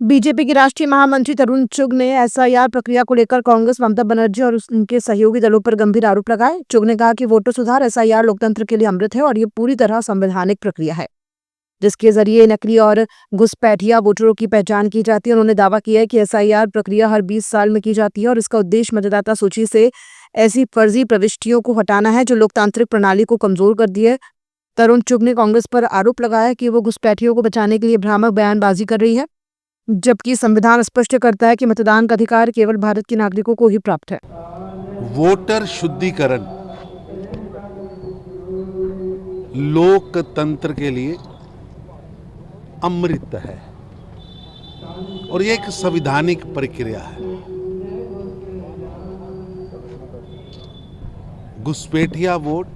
BJP के राष्ट्रीय महामंत्री तरुण चुग ने एसआईआर प्रक्रिया को लेकर कांग्रेस, ममता बनर्जी और उनके सहयोगी दलों पर गंभीर आरोप लगाए। चुग ने कहा कि वोटर सुधार एसआईआर लोकतंत्र के लिए अमृत है और ये पूरी तरह संवैधानिक प्रक्रिया है, जिसके जरिए नकली और घुसपैठिया वोटरों की पहचान की जाती है। उन्होंने दावा किया है कि एसआईआर प्रक्रिया हर 20 साल में की जाती है और इसका उद्देश्य मतदाता सूची से ऐसी फर्जी प्रविष्टियों को हटाना है जो लोकतांत्रिक प्रणाली को कमजोर कर दी है। तरुण चुग ने कांग्रेस पर आरोप लगाया कि वो घुसपैठियों को बचाने के लिए भ्रामक बयानबाजी कर रही है, जबकि संविधान स्पष्ट करता है कि मतदान का अधिकार केवल भारत के नागरिकों को ही प्राप्त है। वोटर शुद्धिकरण लोकतंत्र के लिए अमृत है और ये एक संवैधानिक प्रक्रिया है। घुसपैठिया वोट,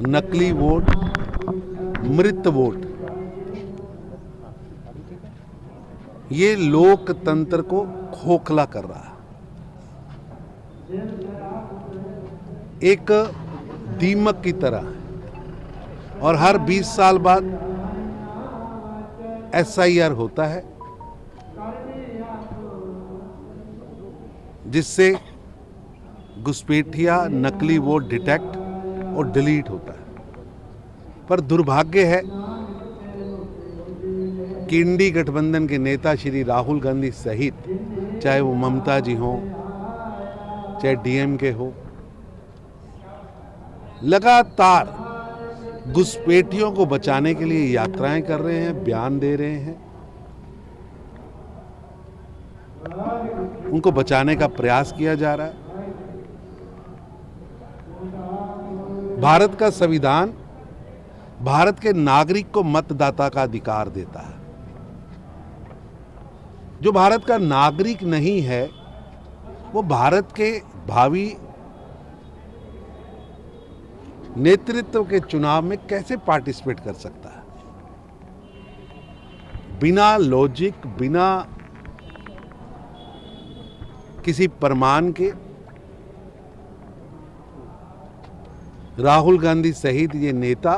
नकली वोट, मृत वोट, ये लोकतंत्र को खोखला कर रहा है। एक दीमक की तरह और हर 20 साल बाद एसआईआर होता है, जिससे घुसपैठिया नकली वोट डिटेक्ट और डिलीट होता है। पर दुर्भाग्य है कि इंडी गठबंधन के नेता श्री राहुल गांधी सहित, चाहे वो ममता जी हो, चाहे डीएमके हो, लगातार घुसपैठियों को बचाने के लिए यात्राएं कर रहे हैं, बयान दे रहे हैं, उनको बचाने का प्रयास किया जा रहा है। भारत का संविधान भारत के नागरिक को मतदाता का अधिकार देता है। जो भारत का नागरिक नहीं है वो भारत के भावी नेतृत्व के चुनाव में कैसे पार्टिसिपेट कर सकता है? बिना लॉजिक, बिना किसी प्रमाण के राहुल गांधी सहित ये नेता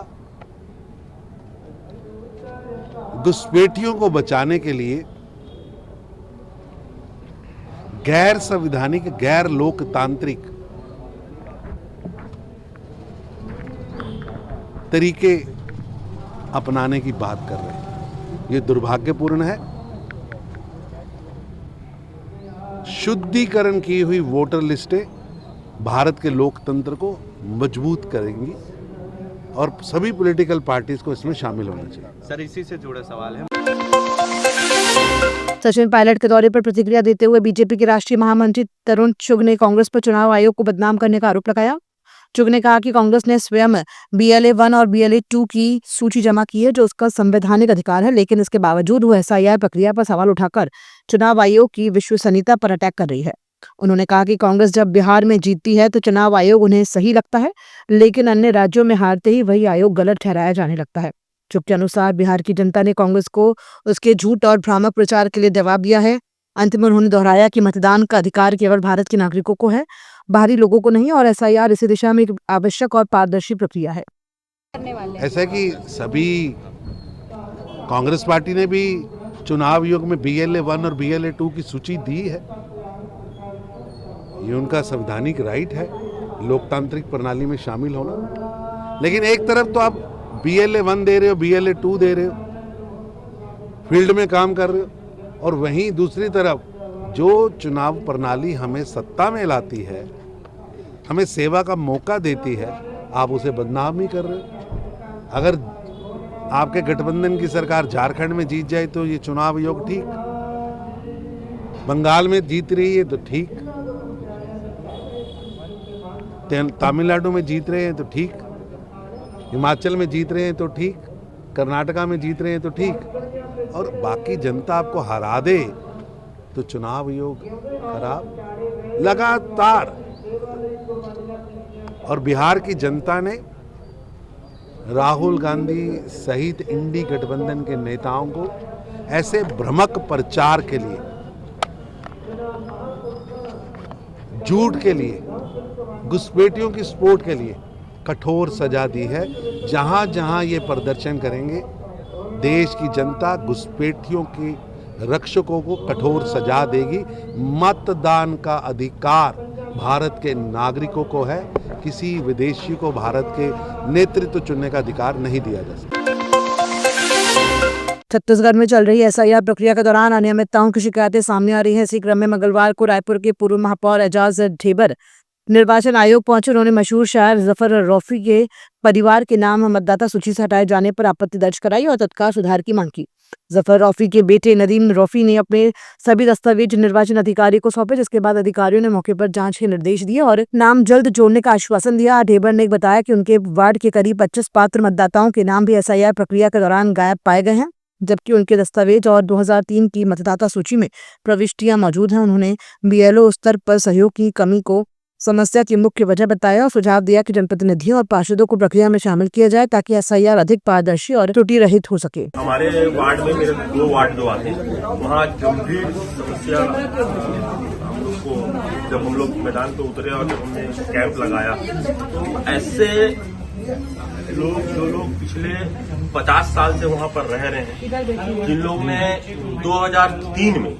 घुसपैठियों को बचाने के लिए गैर संवैधानिक, गैर लोकतांत्रिक तरीके अपनाने की बात कर रहे हैं। ये दुर्भाग्यपूर्ण है। शुद्धिकरण की हुई वोटर लिस्टें भारत के लोकतंत्र को मजबूत करेंगी और सभी पॉलिटिकल पार्टीज को इसमें शामिल होना चाहिए। सर, इसी से जुड़े सवाल है। सचिन पायलट के दौरे पर प्रतिक्रिया देते हुए बीजेपी के राष्ट्रीय महामंत्री तरुण चुग ने कांग्रेस पर चुनाव आयोग को बदनाम करने का आरोप लगाया। चुग ने कहा कि कांग्रेस ने स्वयं BLA 1 और BLA 2 की सूची जमा की है, जो उसका संवैधानिक अधिकार है, लेकिन इसके बावजूद वो एसआईआर प्रक्रिया पर सवाल उठाकर चुनाव आयोग की विश्वसनीयता पर अटैक कर रही है। उन्होंने कहा कि कांग्रेस जब बिहार में जीतती है तो चुनाव आयोग उन्हें सही लगता है, लेकिन अन्य राज्यों में हारते ही वही आयोग गलत ठहराया जाने लगता है। चुग के अनुसार बिहार की जनता ने कांग्रेस को उसके झूठ और भ्रामक प्रचार के लिए जवाब दिया है। अंत में उन्होंने दोहराया कि मतदान का अधिकार केवल भारत के नागरिकों को है, बाहरी लोगों को नहीं, और एसआईआर इसी दिशा में एक आवश्यक और पारदर्शी प्रक्रिया है। ऐसा है कि सभी कांग्रेस पार्टी ने भी चुनाव आयोग में BLA 1 और BLA 2 की सूची दी है। ये उनका संवैधानिक राइट है लोकतांत्रिक प्रणाली में शामिल होना। लेकिन एक तरफ तो आप BLA 1 दे रहे हो, BLA 2 दे रहे हो, फील्ड में काम कर रहे हो, और वहीं दूसरी तरफ जो चुनाव प्रणाली हमें सत्ता में लाती है, हमें सेवा का मौका देती है, आप उसे बदनाम ही कर रहे हो। अगर आपके गठबंधन की सरकार झारखंड में जीत जाए तो ये चुनाव आयोग ठीक, बंगाल में जीत रही है तो ठीक, तमिलनाडु में जीत रहे हैं तो ठीक, हिमाचल में जीत रहे हैं तो ठीक, कर्नाटका में जीत रहे हैं तो ठीक, और बाकी जनता आपको हरा दे तो चुनाव आयोग खराब। लगातार और बिहार की जनता ने राहुल गांधी सहित इंडी गठबंधन के नेताओं को ऐसे भ्रमक प्रचार के लिए, झूठ के लिए, घुसपैठियों की सपोर्ट के लिए कठोर सजा दी है। जहां जहां ये प्रदर्शन करेंगे देश की जनता घुसपैठियों के रक्षकों को कठोर सजा देगी। मतदान का अधिकार भारत के नागरिकों को है, किसी विदेशी को भारत के नेतृत्व चुनने का अधिकार नहीं दिया जा सकता। छत्तीसगढ़ में चल रही एसआईआर प्रक्रिया के दौरान अनियमितताओं की शिकायतें सामने आ रही हैं। इसी क्रम में मंगलवार को रायपुर के पूर्व महापौर एजाज ढेबर निर्वाचन आयोग पहुंचे। उन्होंने मशहूर शायर जफर रौफी के परिवार के नाम मतदाता सूची से हटाए जाने पर आपत्ति दर्ज कराई और तत्काल सुधार की मांग की। जफर रौफी के बेटे नदीम रौफी ने अपने सभी दस्तावेज निर्वाचन अधिकारी को सौंपे, जिसके बाद अधिकारियों ने मौके पर जांच के निर्देश दिए और नाम जल्द जोड़ने का आश्वासन दिया। ढेबर ने बताया कि उनके वार्ड के करीब 25 पात्र मतदाताओं के नाम भी एसआईआर प्रक्रिया के दौरान गायब पाए गए हैं, जबकि उनके दस्तावेज और 2003 की मतदाता सूची में प्रविष्टियां मौजूद हैं। उन्होंने बीएलओ स्तर पर सहयोग की कमी को समस्या की मुख्य वजह बताया और सुझाव दिया कि जनप्रतिनिधियों और पार्षदों को प्रक्रिया में शामिल किया जाए ताकि एसआईआर अधिक पारदर्शी और त्रुटि रहित हो सके। हमारे वार्ड में मेरे 2 वार्ड जो आते हैं, वहाँ गंभीर समस्या हम लोग को, जब हम लोग मैदान पे उतरे और जब हमने कैंप लगाया तो ऐसे लोग जो लोग पिछले 50 साल से वहाँ पर रह रहे हैं, जिन लोग ने 2003 में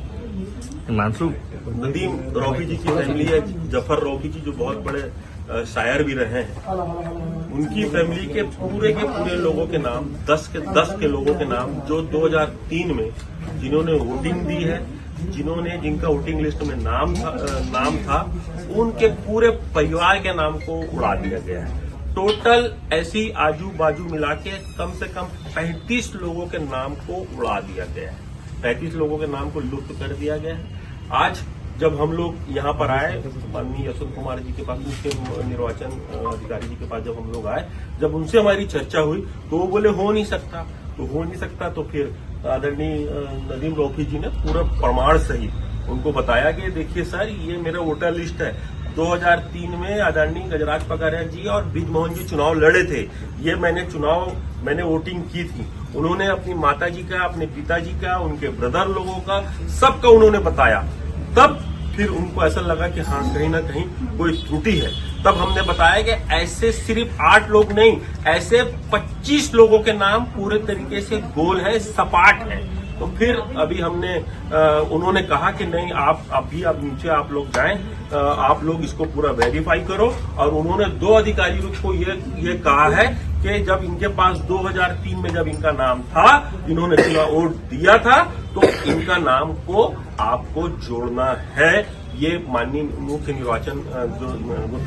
नदीम रौफी जी की फैमिली है, जफर रौफी जी जो बहुत बड़े शायर भी रहे हैं, उनकी फैमिली के पूरे लोगों के नाम 10 के लोगों के नाम जो 2003 में जिन्होंने वोटिंग दी है, जिनका वोटिंग लिस्ट में नाम था, उनके पूरे परिवार के नाम को उड़ा दिया गया है। टोटल ऐसी आजू बाजू मिला के कम से कम 35 लोगों के नाम को उड़ा दिया गया है, 35 लोगों के नाम को लुप्त कर दिया गया है। आज जब हम लोग यहाँ पर आए, माननीय यशवंत कुमार जी के पास, मुख्य निर्वाचन अधिकारी जी के पास जब हम लोग आए, जब उनसे हमारी चर्चा हुई तो वो बोले हो नहीं सकता। तो फिर आदरणीय नदीम रौफी जी ने पूरा प्रमाण सहित उनको बताया कि देखिए सर, ये मेरा वोटर लिस्ट है। 2003 में आदरणीय गजराज पकारिया जी और ब्रिजमोहन जी चुनाव लड़े थे। ये मैंने वोटिंग की थी। उन्होंने अपनी माता जी का, अपने पिताजी का, उनके ब्रदर लोगों का, सबका उन्होंने बताया। तब फिर उनको ऐसा लगा कि हाँ, कहीं ना कहीं कोई त्रुटि है। तब हमने बताया कि ऐसे सिर्फ 8 लोग नहीं, ऐसे 25 लोगों के नाम पूरे तरीके से गोल है, सपाट है। तो फिर अभी उन्होंने कहा कि नहीं, आप नीचे आप लोग जाएं, आप लोग इसको पूरा वेरीफाई करो। और उन्होंने 2 अधिकारियों को ये कहा है कि जब इनके पास 2003 में जब इनका नाम था, इन्होंने चुनाव वोट दिया था, तो इनका नाम को आपको जोड़ना है। ये माननीय मुख्य निर्वाचन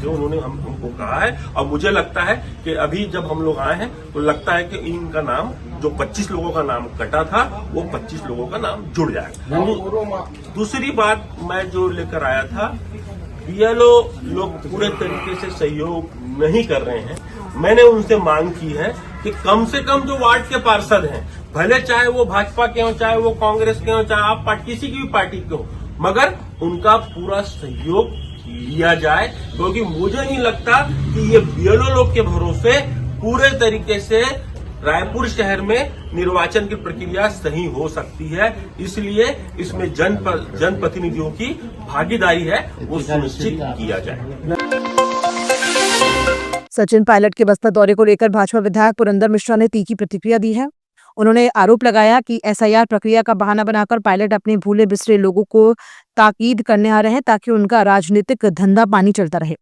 जो उन्होंने हमको कहा है। और मुझे लगता है कि अभी जब हम लोग आए हैं तो लगता है कि इनका नाम, जो 25 लोगों का नाम कटा था, वो 25 लोगों का नाम जुड़ जाएगा। दूसरी बात मैं जो लेकर आया था, बीएलओ लोग पूरे तरीके से सहयोग नहीं कर रहे हैं। मैंने उनसे मांग की है कि कम से कम जो वार्ड के पार्षद हैं, भले चाहे वो भाजपा के हों, चाहे वो कांग्रेस के हों, चाहे आप किसी की भी पार्टी के हों, मगर उनका पूरा सहयोग लिया जाए। क्योंकि मुझे नहीं लगता कि ये बीएलओ लोग के भरोसे पूरे तरीके से रायपुर शहर में निर्वाचन की प्रक्रिया सही हो सकती है। इसलिए इसमें जनप्रतिनिधियों की भागीदारी है, वो सुनिश्चित किया जाए। सचिन पायलट के बस्तर दौरे को लेकर भाजपा विधायक पुरंदर मिश्रा ने तीखी प्रतिक्रिया दी है। उन्होंने आरोप लगाया कि एसआईआर प्रक्रिया का बहाना बनाकर पायलट अपने भूले बिसरे लोगों को ताकीद करने आ रहे हैं ताकि उनका राजनीतिक धंधा पानी चलता रहे।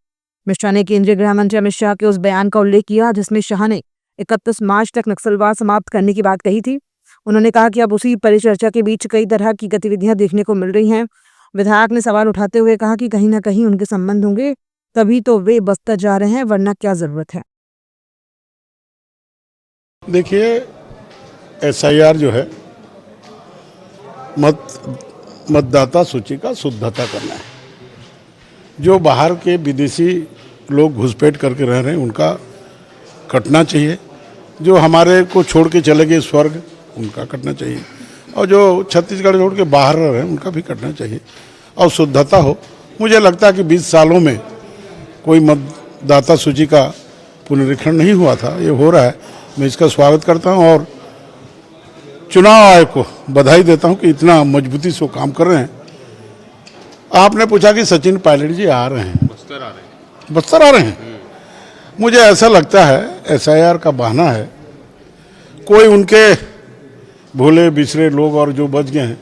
मिश्रा ने केंद्रीय गृह मंत्री अमित शाह के उस बयान का उल्लेख किया जिसमें शाह ने 31 मार्च तक नक्सलवाद समाप्त करने की बात कही थी। उन्होंने कहा कि अब उसी परिचर्चा के बीच कई तरह की गतिविधियां देखने को मिल रही हैं। विधायक ने सवाल उठाते हुए कहा कि कहीं ना कहीं उनके संबंध होंगे, तभी तो वे बस्तर जा रहे हैं, वरना क्या जरूरत है। देखिए, एसआईआर जो है मतदाता सूची का शुद्धता करना है। जो बाहर के विदेशी लोग घुसपैठ करके रह रहे हैं उनका कटना चाहिए। जो हमारे को छोड़ के चले गए स्वर्ग, उनका कटना चाहिए। और जो छत्तीसगढ़ छोड़ के बाहर रह रहे हैं उनका भी कटना चाहिए और शुद्धता हो। मुझे लगता है कि 20 सालों में कोई मतदाता सूची का पुनरीक्षण नहीं हुआ था, ये हो रहा है। मैं इसका स्वागत करता हूँ और चुनाव आयोग को बधाई देता हूं कि इतना मजबूती से काम कर रहे हैं। आपने पूछा कि सचिन पायलट जी आ रहे हैं, बस्तर आ रहे हैं। मुझे ऐसा लगता है एसआईआर का बहाना है, कोई उनके भोले बिछड़े लोग और जो बच गए हैं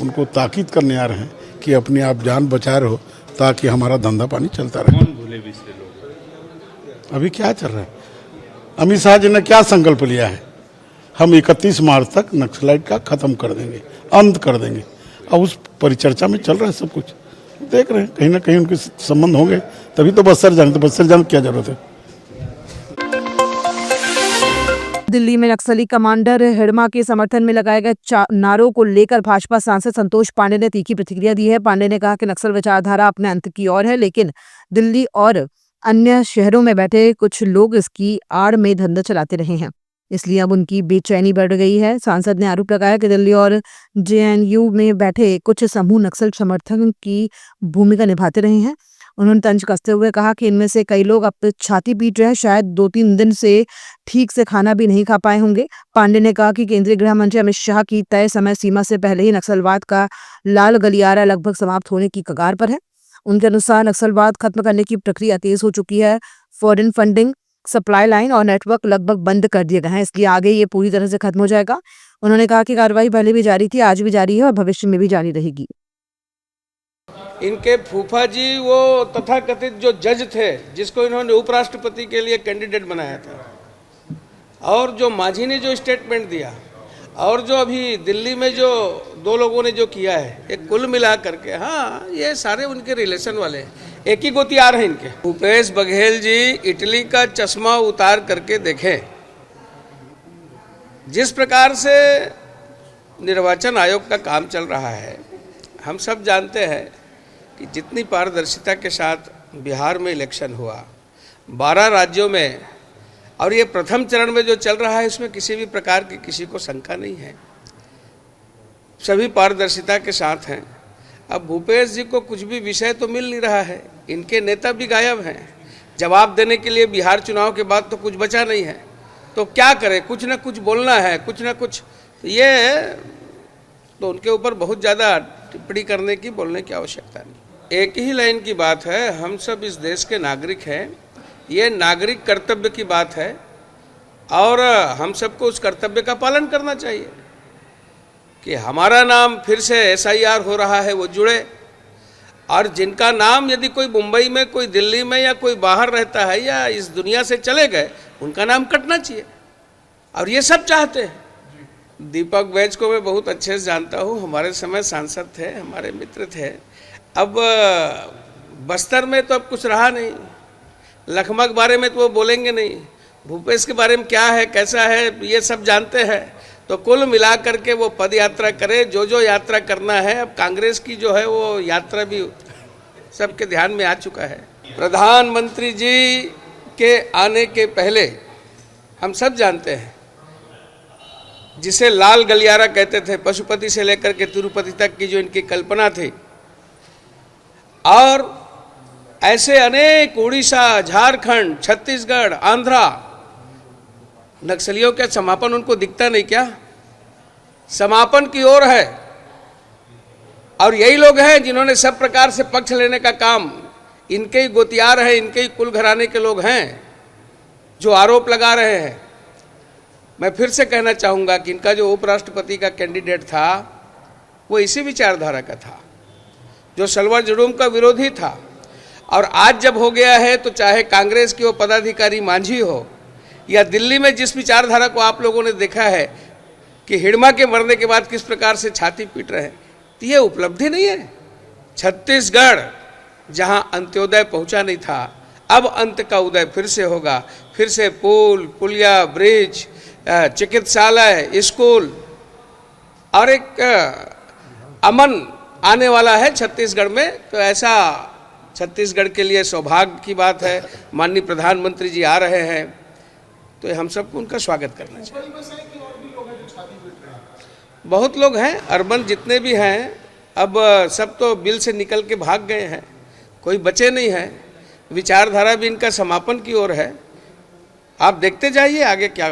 उनको ताकीद करने आ रहे हैं कि अपनी आप जान बचा रहे हो ताकि हमारा धंधा पानी चलता रहे। कौन भूले बिछड़े लोग? अभी क्या चल रहा है? अमित शाह जी ने क्या संकल्प लिया है? हम 31 मार्च तक नक्सलाइट का खत्म कर देंगे, अंत कर देंगे। अब उस परिचर्चा में चल रहा है सब कुछ, देख रहे हैं कहीं ना कहीं उनके संबंध होंगे, तभी तो बस्तर जाने। तो बस्तर जाने की क्या जरूरत है? दिल्ली में नक्सली कमांडर हिड़मा के समर्थन में लगाए गए नारों को लेकर भाजपा सांसद संतोष पांडे ने तीखी प्रतिक्रिया दी है। पांडे ने कहा कि नक्सल विचारधारा अपने अंत की ओर है, लेकिन दिल्ली और अन्य शहरों में बैठे कुछ लोग इसकी आड़ में धंधा चलाते रहे हैं, इसलिए अब उनकी बेचैनी बढ़ गई है। सांसद ने आरोप लगाया कि दिल्ली और जेएनयू में बैठे कुछ समूह नक्सल समर्थन की भूमिका निभाते रहे हैं। उन्होंने तंज कसते हुए कहा कि इनमें से कई लोग अब छाती पीट रहे हैं, शायद 2-3 दिन से ठीक से खाना भी नहीं खा पाए होंगे। पांडे ने कहा कि केंद्रीय गृह मंत्री अमित शाह की तय समय सीमा से पहले ही नक्सलवाद का लाल गलियारा लगभग समाप्त होने की कगार पर है। उनके अनुसार नक्सलवाद खत्म करने की प्रक्रिया तेज हो चुकी है। फॉरेन फंडिंग, सप्लाई लाइन और नेटवर्क लगभग बंद कर दिए गए हैं, इसलिए आगे ये पूरी तरह से खत्म हो जाएगा। उन्होंने कहा कि कार्रवाई पहले भी जारी थी, आज भी जारी है और भविष्य में भी जारी रहेगी। इनके फूफा जी वो तथाकथित जो जज थे जिसको इन्होंने उपराष्ट्रपति के लिए कैंडिडेट बनाया था, और जो मांझी ने जो स्टेटमेंट दिया, और जो अभी दिल्ली में जो 2 लोगों ने जो किया है, एक कुल मिला करके, हाँ ये सारे उनके रिलेशन वाले हैं, एक ही गोतियार हैं इनके। भूपेश बघेल जी इटली का चश्मा उतार करके देखें, जिस प्रकार से निर्वाचन आयोग का काम चल रहा है। हम सब जानते हैं कि जितनी पारदर्शिता के साथ बिहार में इलेक्शन हुआ, 12 राज्यों में, और ये प्रथम चरण में जो चल रहा है, इसमें किसी भी प्रकार की किसी को शंका नहीं है, सभी पारदर्शिता के साथ हैं। अब भूपेश जी को कुछ भी विषय तो मिल नहीं रहा है, इनके नेता भी गायब हैं, जवाब देने के लिए बिहार चुनाव के बाद तो कुछ बचा नहीं है, तो क्या करें? कुछ ना कुछ बोलना है, कुछ ना कुछ। ये तो उनके ऊपर बहुत ज़्यादा टिप्पणी करने की, बोलने की आवश्यकता नहीं। एक ही लाइन की बात है, हम सब इस देश के नागरिक हैं, ये नागरिक कर्तव्य की बात है, और हम सबको उस कर्तव्य का पालन करना चाहिए कि हमारा नाम फिर से SIR हो रहा है वो जुड़े, और जिनका नाम यदि कोई मुंबई में, कोई दिल्ली में, या कोई बाहर रहता है या इस दुनिया से चले गए, उनका नाम कटना चाहिए, और ये सब चाहते हैं। दीपक बैज को मैं बहुत अच्छे से जानता हूँ, हमारे समय सांसद थे, हमारे मित्र थे। अब बस्तर में तो अब कुछ रहा नहीं, लखमा के बारे में तो वो बोलेंगे नहीं, भूपेश के बारे में क्या है, कैसा है, ये सब जानते हैं। तो कुल मिला करके वो पद यात्रा करे, जो यात्रा करना है। अब कांग्रेस की जो है वो यात्रा भी सबके ध्यान में आ चुका है। प्रधानमंत्री जी के आने के पहले हम सब जानते हैं, जिसे लाल गलियारा कहते थे, पशुपति से लेकर के तिरुपति तक की जो इनकी कल्पना थी, और ऐसे अनेक उड़ीसा, झारखंड, छत्तीसगढ़, आंध्रा, नक्सलियों का समापन उनको दिखता नहीं क्या? समापन की ओर है, और यही लोग हैं जिन्होंने सब प्रकार से पक्ष लेने का काम, इनके ही गोतियार हैं, इनके ही कुल घराने के लोग हैं जो आरोप लगा रहे हैं। मैं फिर से कहना चाहूँगा कि इनका जो उपराष्ट्रपति का कैंडिडेट था वो इसी विचारधारा का था, जो सलवा जुडूम का विरोधी था, और आज जब हो गया है तो चाहे कांग्रेस की वो पदाधिकारी मांझी हो, या दिल्ली में जिस विचारधारा को आप लोगों ने देखा है कि हिड़मा के मरने के बाद किस प्रकार से छाती पीट रहे हैं, तो ये उपलब्धि नहीं है। छत्तीसगढ़ जहां अंत्योदय पहुंचा नहीं था, अब अंत का उदय फिर से होगा, फिर से पुल, पुलिया, ब्रिज, चिकित्सालय, स्कूल, और एक अमन आने वाला है छत्तीसगढ़ में। तो ऐसा छत्तीसगढ़ के लिए सौभाग्य की बात है, माननीय प्रधानमंत्री जी आ रहे हैं, तो हम सबको उनका स्वागत करना चाहिए। बहुत लोग हैं, अर्बन जितने भी हैं, अब सब तो बिल से निकल के भाग गए हैं, कोई बचे नहीं हैं। विचारधारा भी इनका समापन की ओर है। आप देखते जाइए आगे क्या